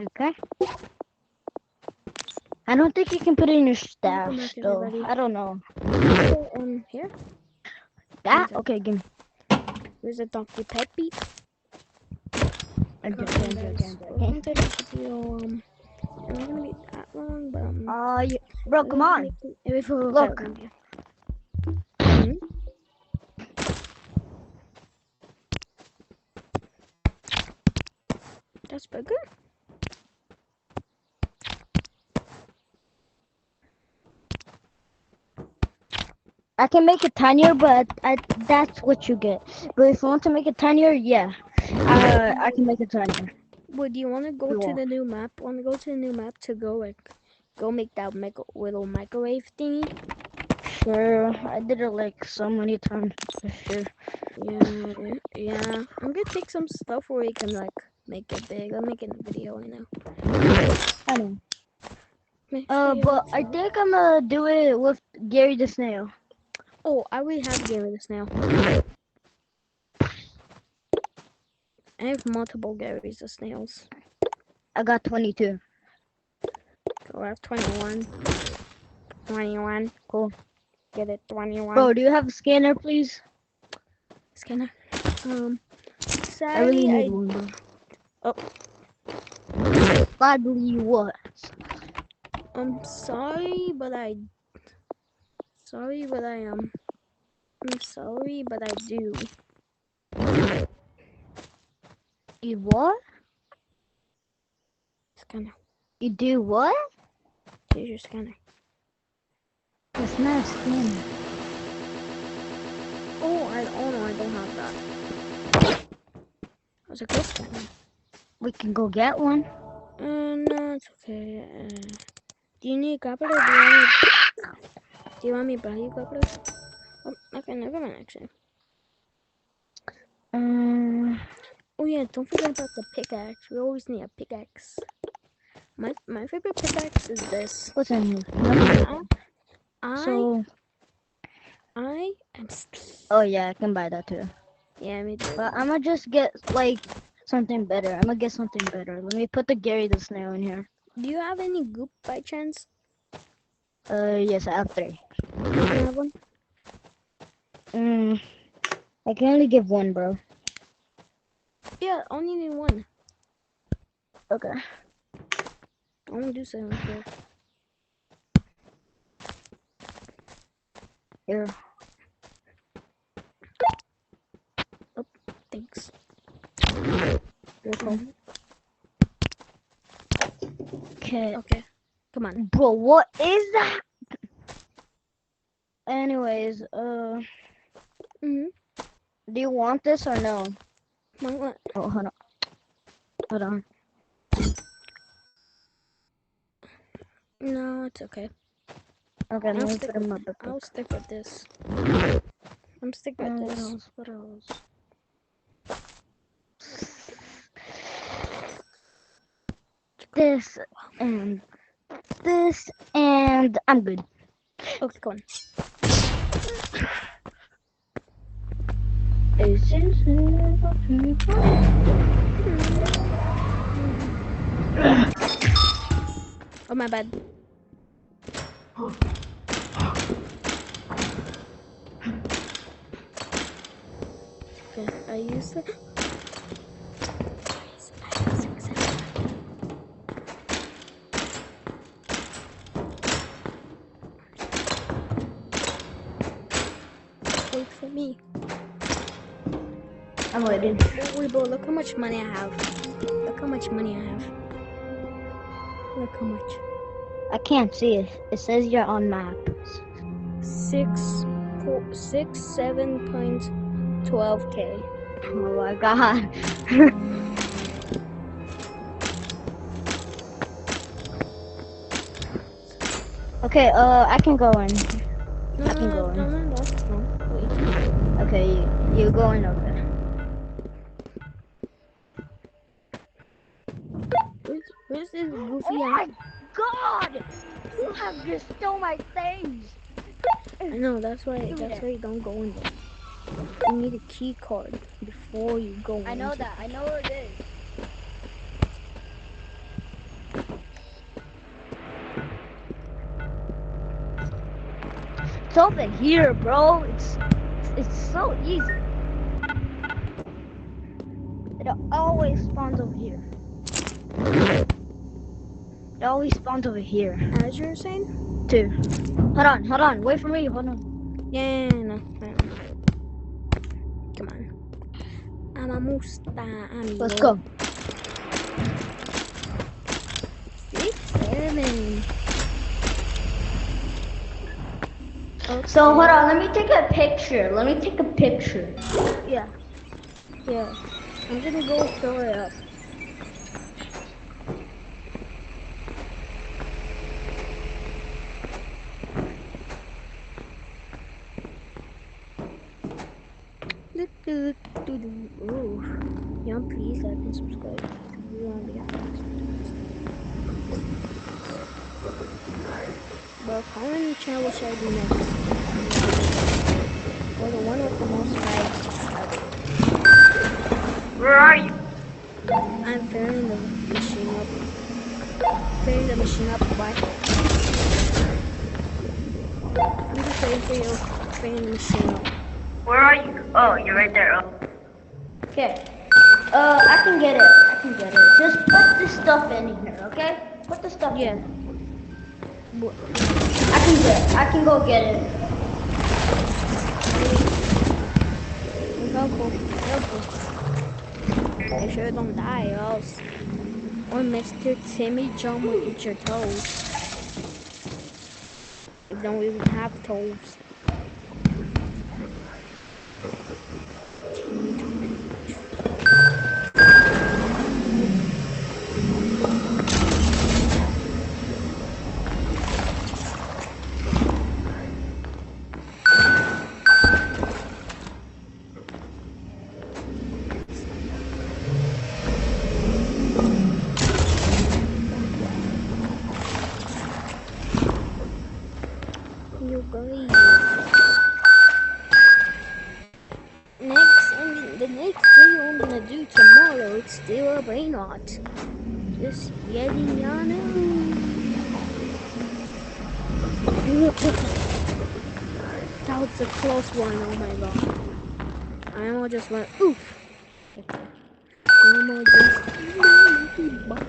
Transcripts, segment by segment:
Okay. I don't think you can put it in your Welcome stash, back, though. everybody. I don't know. So, here. That? Okay. Okay, give me. Here's a Donkey Peppy. Okay, Come okay, on, okay, guys. okay, okay. Welcome to the video. It's not gonna be that long, but Bro, come on. Look. Okay. Hmm? That's bigger. I can make it tinier, but that's what you get. But if you want to make it tinier, yeah. I can make it tinier. Would you want to go You to want. the new map? Want to go to the new map to go make that little microwave thingy? Sure. I did it like so many times for sure. Yeah. I'm gonna take some stuff where we can like make it big. I'm making a video right now. I know. Make sure you But I think I'm gonna do it with Gary the Snail. Oh, I already have Gary the Snail. I have multiple Garys the Snails. I got 22. So I have 21. 21. Cool. Get it, 21. Bro, do you have a scanner, please? Scanner. I really Sadly, need one, bro. Oh. Gladly what? I'm sorry, but I do. You what? Scanner. You do what? Here's your scanner. It's not a scanner. Oh no, I don't have that. That's a good scanner. We can go get one. No, it's okay. Do you need a grappler? Do you want me to buy you grapplers? Oh, okay, never mind actually. Oh yeah, don't forget about the pickaxe. We always need a pickaxe. My favorite pickaxe is this. What's in here? I am Steve. Oh yeah, I can buy that too. Yeah, me too. But I'm gonna just get like something better. I'm gonna get something better. Let me put the Gary the Snail in here. Do you have any goop by chance? Yes, I have 3. You can have one? I can only give 1, bro. Yeah, only need 1. Okay. I won't do 7 kills. Here. Oh, thanks. Okay. Okay, come on. Bro, what is that? Anyways, do you want this or no? What? Oh, hold on. Hold on. No, it's okay. Okay, let me put him up. I'll stick with this. I'm sticking with this. What else? This and I'm good. Okay, come on. Oh, my bad. Okay, I used it. Wait for me. I'm waiting. Wait, bro, look how much money I have. Look how much money I have. Look how much. I can't see it. It says you're on maps. 7.12K. Oh my god. Okay, I can go in. I can go in. No. Wait. Okay, you go in over there. Where's this goofy Oh my god! You have just stole my things! I know, that's why you don't go in there. You need a key card before you go in. I know that. I know where it is. It's over here, bro. It's so easy. It always spawns over here. It always spawns over here. As you were saying? Too. Hold on. Wait for me. Hold on. Yeah, no. Come on. I'm a musta, amigo. Let's go. 6, 7. Okay. So hold on. Let me take a picture. Yeah. I'm gonna go fill it up. Ooh. Yeah, please like and subscribe. We want to get Bro, how many channels should I do next? Or the one with the most likes. Where are you? I'm filling the machine up. Why? I'm just waiting for you. Filling the machine up. Where are you? Oh, you're right there. Oh. Okay. I can get it. Just put this stuff in here, okay? Put the stuff in. I can go get it. Careful. Make sure you don't die, or else. Or Mr. Timmy John will eat your toes. You don't even have toes. The next video I'm gonna do tomorrow, it's still a brain rot. Just getting on it. That was a close one, oh my god. I almost just went oof. Almost just butt.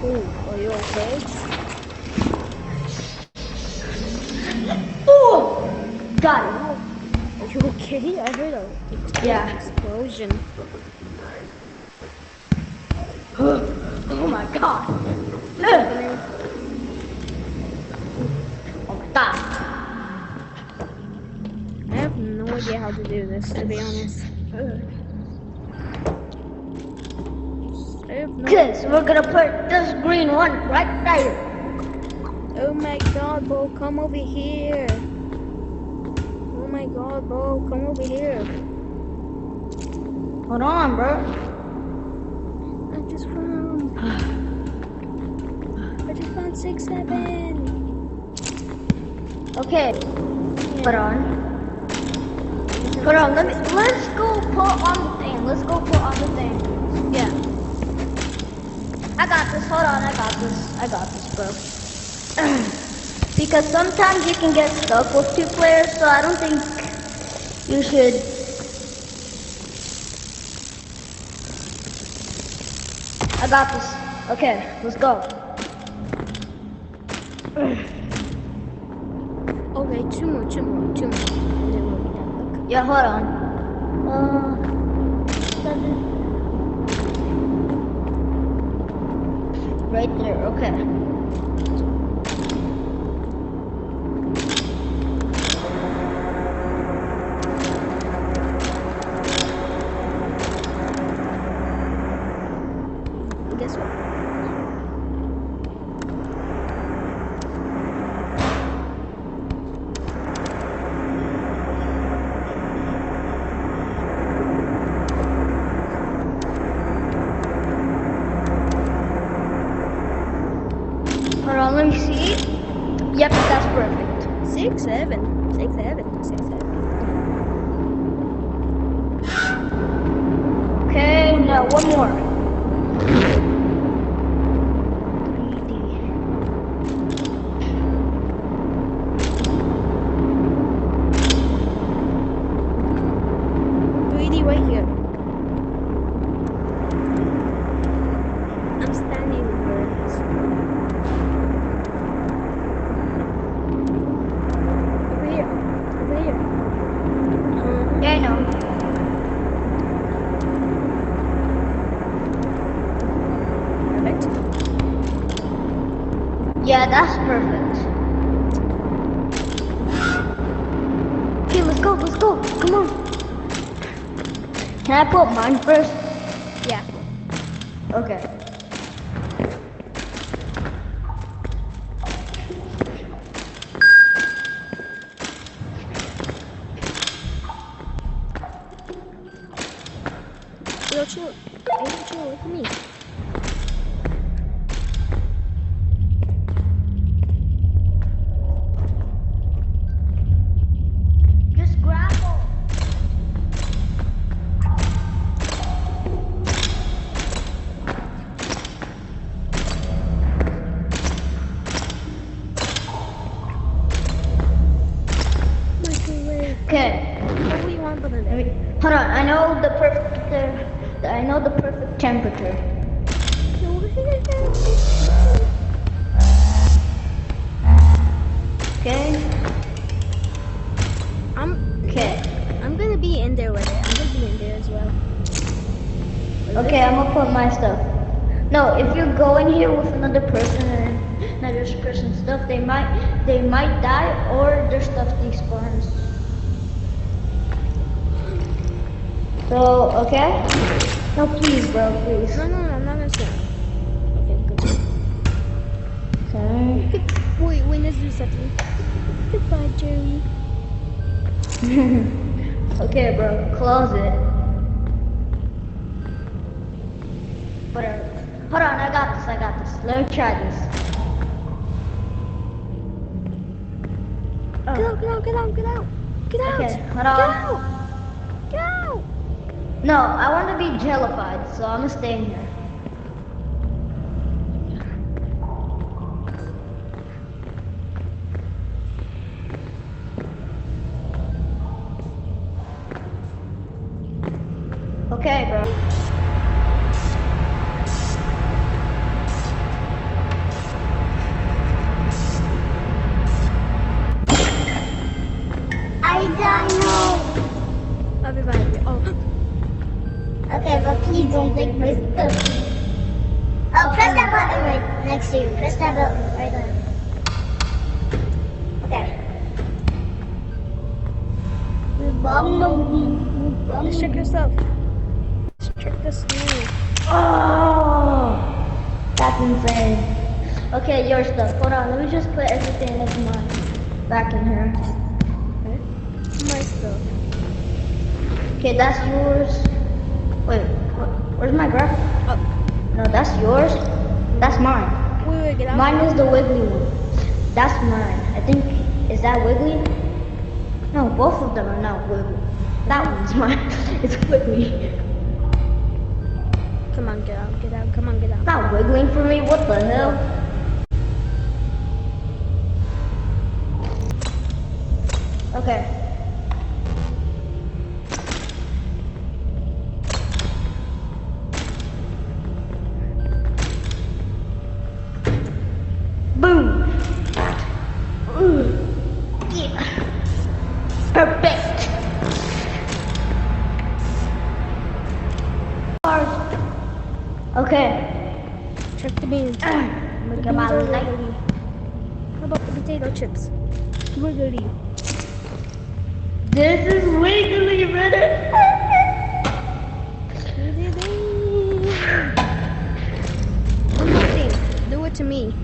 Oh, are you okay? Oh! Got it. Are you okay? I heard a explosion. Oh my god. Oh my god. I have no idea how to do this, to be honest. Because we're gonna put this green one right there. Oh my god, bro, come over here. Oh my god, bro, come over here. Hold on, bro. I just found 6, 7. Okay. Hold on. Let's go put on the thing. Yeah. I got this. Hold on, I got this, bro. Because sometimes you can get stuck with 2 players, so I don't think you should. I got this. Okay, let's go. Okay, two more. And then we'll be done. Yeah, hold on. 7. Right there, okay. Guess what? Hold on, let me see. Yep, that's perfect. 6, 7. Okay, now one more. be right here. I'm standing where it is. Over here. Over here. Yeah, I know. Perfect. Yeah, that's perfect. Okay, let's go, let's go. Come on. Can I put mine first? Yeah. Okay. Yo, chill. Hey, chill with me. Just grapple. Microwave. Okay. What do you want for the day? Hold on. I know the perfect. I know the perfect temperature. Okay. Okay. I'm gonna be in there with it. I'm gonna be in there as well. Okay, I'm gonna put my stuff. No, if you go in here with another person and another person's stuff, they might die or their stuff despawns. So, okay? No, please, bro, please. No, I'm not gonna say. Okay, good. Okay. Wait, let's do something. Goodbye, Jerry. Okay, bro, close it. Whatever. Hold on, I got this. Let me try this. Oh. Get out. Get out. Okay, hold on. Get out. No, I want to be jellified, so I'm gonna stay in here. Okay, bro. I don't know. I'll be right here. Oh. Okay, but please don't take my stuff. Oh, press that button right next to you. Press that button right there. Okay. Let's check yourself. Let's check the snow. Oh, that's insane. Okay, your stuff. Hold on, let me just put everything of mine back in here. Okay. My stuff. Okay, that's yours. Wait, where's my graph? Oh. No, that's yours. That's mine. Wait, get out. Mine is the wiggly one. That's mine. I think, is that wiggly? No, both of them are not wiggly. That one's mine. It's wiggly. Come on, get out. Come on, get out. It's not wiggling for me. What the hell? Okay. Boom. Yeah. Perfect. Okay. Check the beans. Look at my light. How about the potato chips? Wiggly. This is wiggly, brother. One more thing. Do it to me.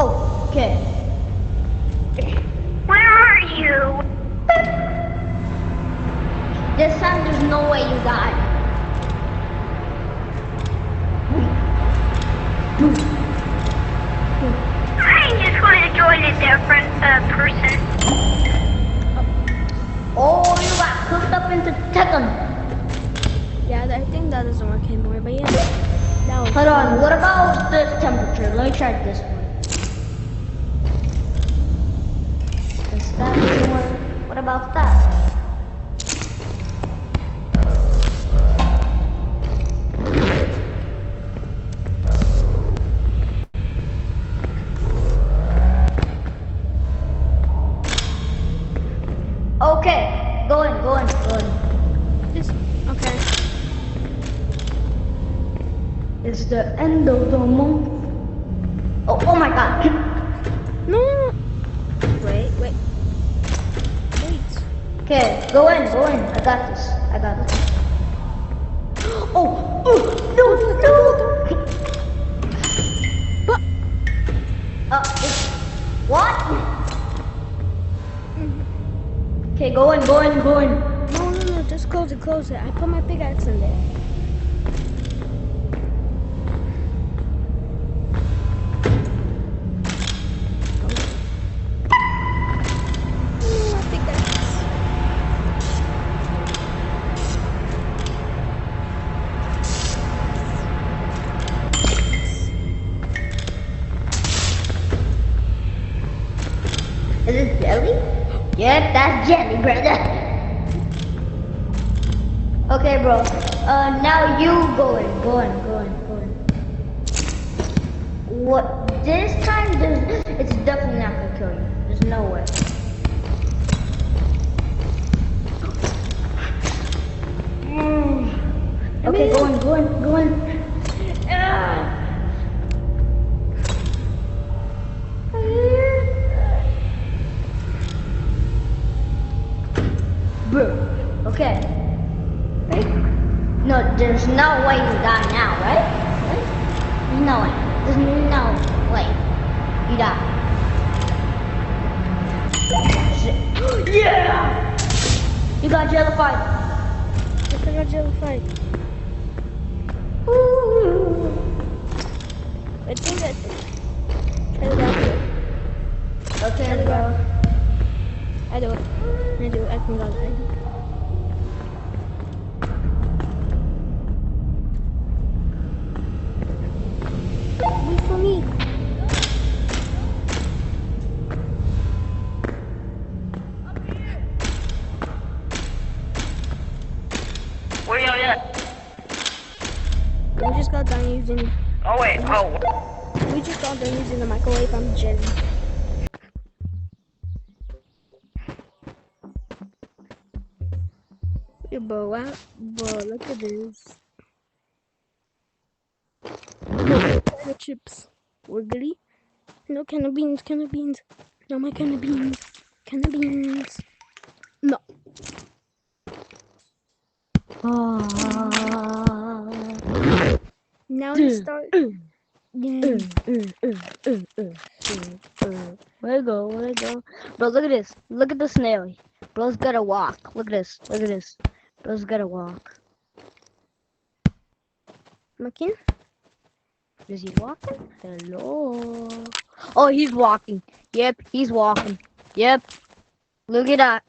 Oh, okay. Where are you? This time there's no way you die. I just want to join a different person. Oh, you got hooked up into Tekken. Yeah, I think that doesn't work anymore, but yeah. That was Hold on, what about the temperature? Let me try this one. Does that work? about that? Okay, go in. Just okay. It's the end of the month. Oh my god. No. Wait. Okay, go in. I got this. Oh, no. But What? Okay, go in. no. Just close it. I put my pickaxe in there. My pickaxe. Is it jelly? Yeah, that's jelly, brother. Okay, bro. Now you go in. What? This time, it's definitely not gonna kill you. There's no way. Okay, go in. Bro, okay. Right? No, there's no way you die now, right? There's no way. You die. Yeah! You got jellified. I got jellified. Ooh. I think. Try it out. Okay, bro. I do it. I can go. Wait for me. Where y'all at? We just got done using. Oh wait, We just got done using the microwave. I'm jelly. Yeah, but look at this. Potato chips. Wiggly. No can of beans. No, my can of beans. No. Now you start. Yeah. Where to go? Bro, look at this. Look at the snail. Bro's gotta walk. Look at this. Bro's gotta walk. Makin? Is he walking? Hello. Oh, he's walking. Yep, he's walking. Yep. Look at that.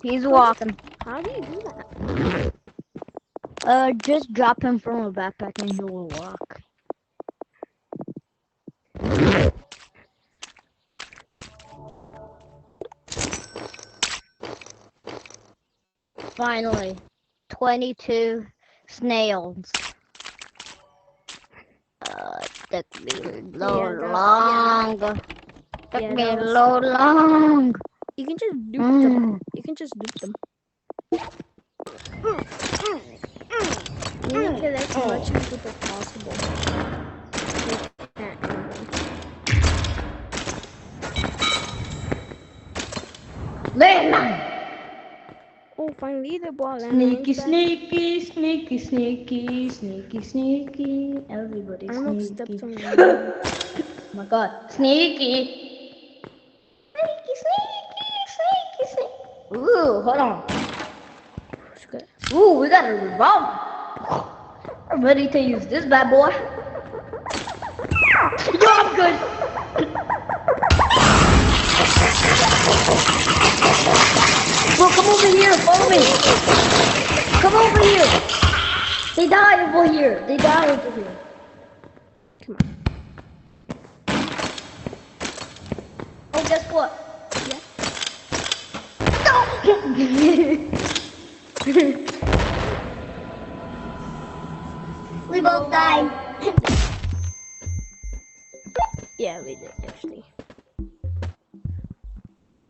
He's walking. How do you do that? Just drop him from a backpack and he will walk. Finally, 22 snails. Took me long. Took me long. You can just dupe them. You can kill as much people as possible. Landmine! Oh, finally the ball. Sneaky. Everybody I almost stepped sneaky. on you. Oh my god. Sneaky. Ooh, hold on. Ooh, we got a revolver. I'm ready to use this bad boy. Yo, I'm good. Bro, come over here. Follow me. Come over here. They die over here. Come on. Oh, guess what? Yeah. No! We both died. Yeah, we did actually.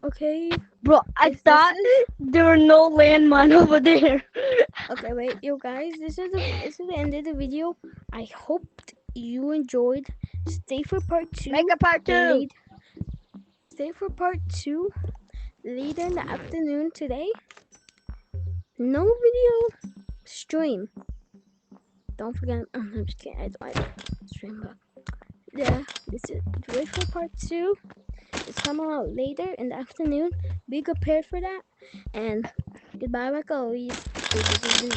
Okay. Bro, I If this thought there were no landmine over there. Okay, wait, you guys. This is the end of the video. I hope you enjoyed. Stay for part 2. Make a part 2. Late, stay for part 2 later in the afternoon today. No video stream. Don't forget. I'm just kidding. I stream, but yeah, this is wait for part 2. It's coming out later in the afternoon. Be prepared for that. And goodbye, my colleagues. This is the